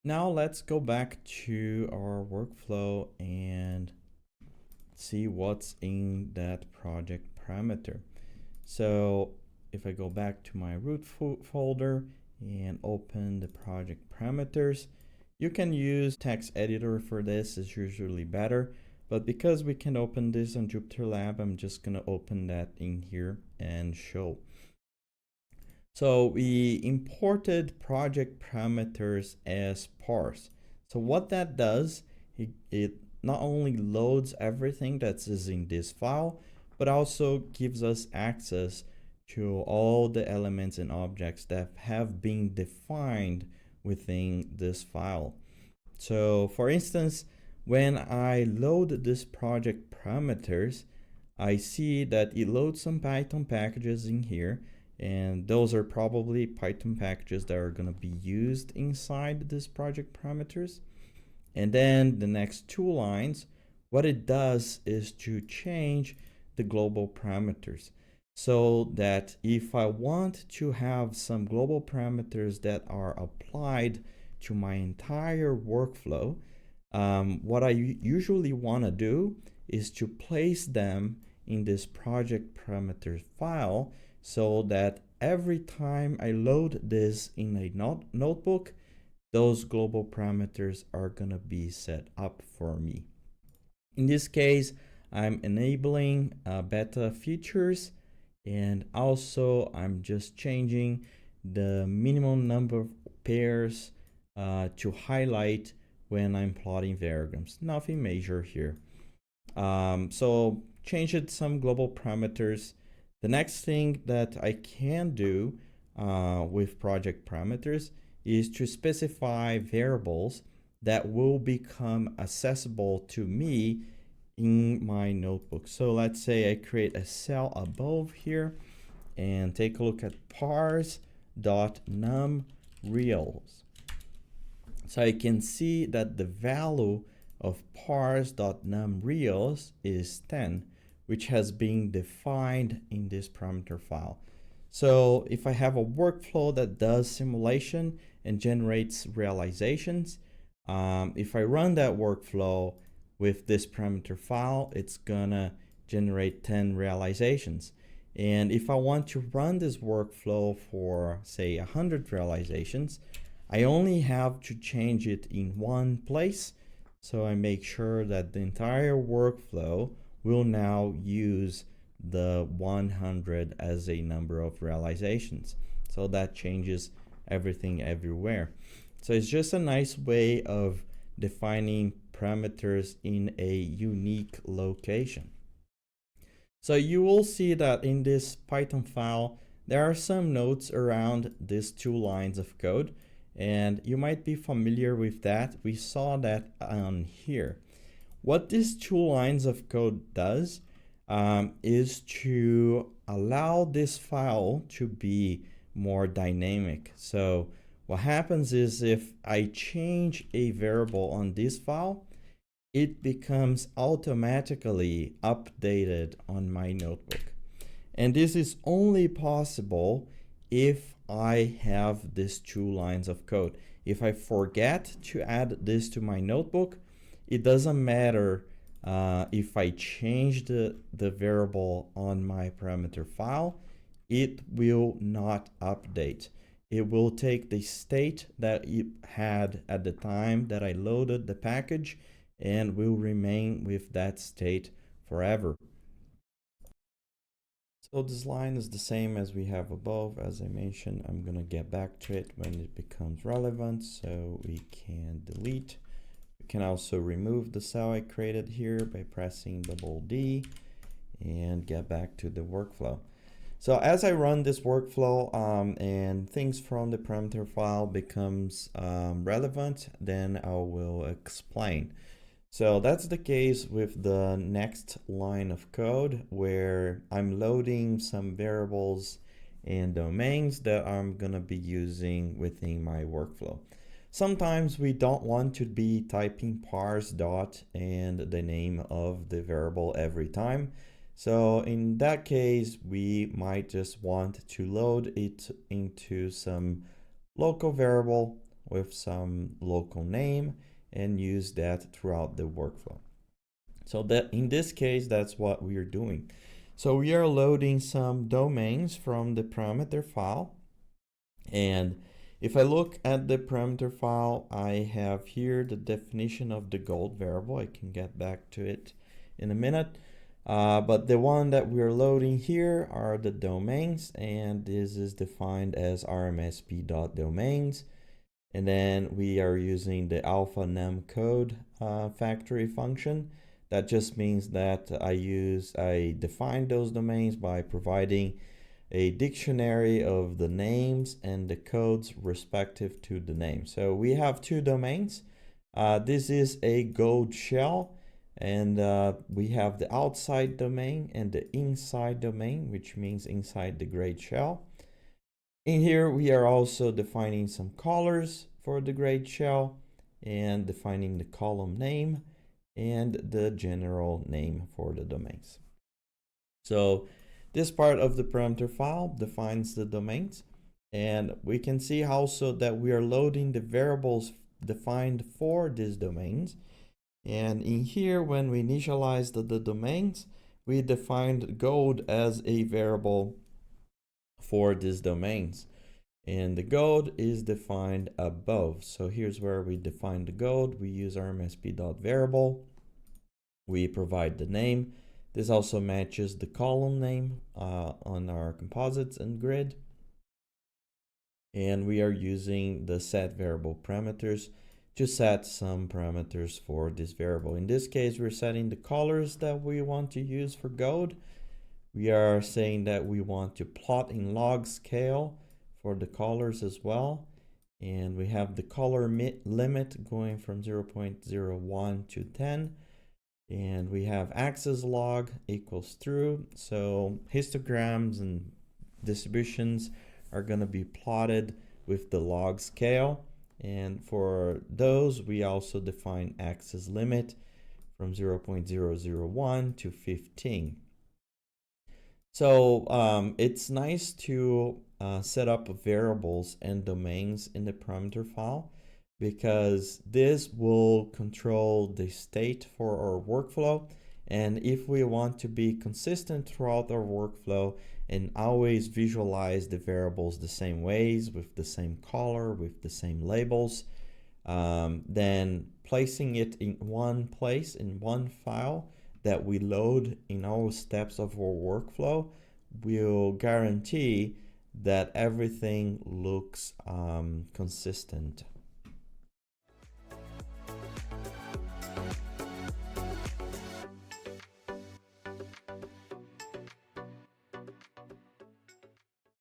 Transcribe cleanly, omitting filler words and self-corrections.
Now let's go back to our workflow and see what's in that project parameter. So if I go back to my root folder and open the project parameters, you can use text editor for this, it's usually better. But because we can open this on Jupyter Lab, I'm just gonna open that in here and show. So we imported project parameters as parse. So what that does, it not only loads everything that is in this file, but also gives us access to all the elements and objects that have been defined within this file. So for instance, when I load this project parameters, I see that it loads some Python packages in here, and those are probably Python packages that are going to be used inside this project parameters. And then the next two lines, what it does is to change the global parameters, so that if I want to have some global parameters that are applied to my entire workflow, what I usually want to do is to place them in this project parameters file, so that every time I load this in a notebook, those global parameters are going to be set up for me. In this case, I'm enabling beta features, and also I'm just changing the minimum number of pairs to highlight when I'm plotting variagrams. Nothing major here. So changed some global parameters. The next thing that I can do with project parameters is to specify variables that will become accessible to me in my notebook. So let's say I create a cell above here and take a look at parse.numReals. So I can see that the value of parse.numReals is 10, which has been defined in this parameter file. So if I have a workflow that does simulation and generates realizations, if I run that workflow with this parameter file, it's gonna generate 10 realizations. And if I want to run this workflow for, say, 100 realizations, I only have to change it in one place. So I make sure that the entire workflow will now use the 100 as a number of realizations. So that changes everything everywhere. So it's just a nice way of defining parameters in a unique location. So you will see that in this Python file, there are some notes around these two lines of code, and you might be familiar with that. We saw that on here. What these two lines of code does is to allow this file to be more dynamic. So what happens is if I change a variable on this file, it becomes automatically updated on my notebook. And this is only possible if I have these two lines of code. If I forget to add this to my notebook, it doesn't matter if I change the variable on my parameter file, it will not update. It will take the state that it had at the time that I loaded the package and will remain with that state forever. So this line is the same as we have above. As I mentioned, I'm gonna get back to it when it becomes relevant, so we can delete. We can also remove the cell I created here by pressing double D and get back to the workflow. So as I run this workflow and things from the parameter file becomes relevant, then I will explain. So that's the case with the next line of code, where I'm loading some variables and domains that I'm gonna be using within my workflow. Sometimes we don't want to be typing parse dot and the name of the variable every time. So in that case, we might just want to load it into some local variable with some local name and use that throughout the workflow. So that in this case, that's what we are doing. So we are loading some domains from the parameter file. And if I look at the parameter file, I have here the definition of the gold variable. I can get back to it in a minute. But the one that we're loading here are the domains, and this is defined as rmsp.domains. And then we are using the alpha num code factory function. That just means that I define those domains by providing a dictionary of the names and the codes respective to the name. So we have two domains. This is a gold shell, and we have the outside domain and the inside domain, which means inside the gray shell. In here, we are also defining some colors for the gray shell and defining the column name and the general name for the domains. So this part of the parameter file defines the domains, and we can see also that we are loading the variables defined for these domains. And in here, when we initialize the domains, we defined gold as a variable for these domains. And the gold is defined above. So here's where we define the gold. We use rmsp.variable. We provide the name. This also matches the column name on our composites and grid. And we are using the set variable parameters to set some parameters for this variable. In this case, we're setting the colors that we want to use for gold. We are saying that we want to plot in log scale for the colors as well. And we have the color limit going from 0.01 to 10. And we have axis log equals true. So histograms and distributions are going to be plotted with the log scale. And for those, we also define axis limit from 0.001 to 15. So it's nice to set up variables and domains in the parameter file, because this will control the state for our workflow. And if we want to be consistent throughout our workflow and always visualize the variables the same ways, with the same color, with the same labels, then placing it in one place, in one file that we load in all steps of our workflow, will guarantee that everything looks consistent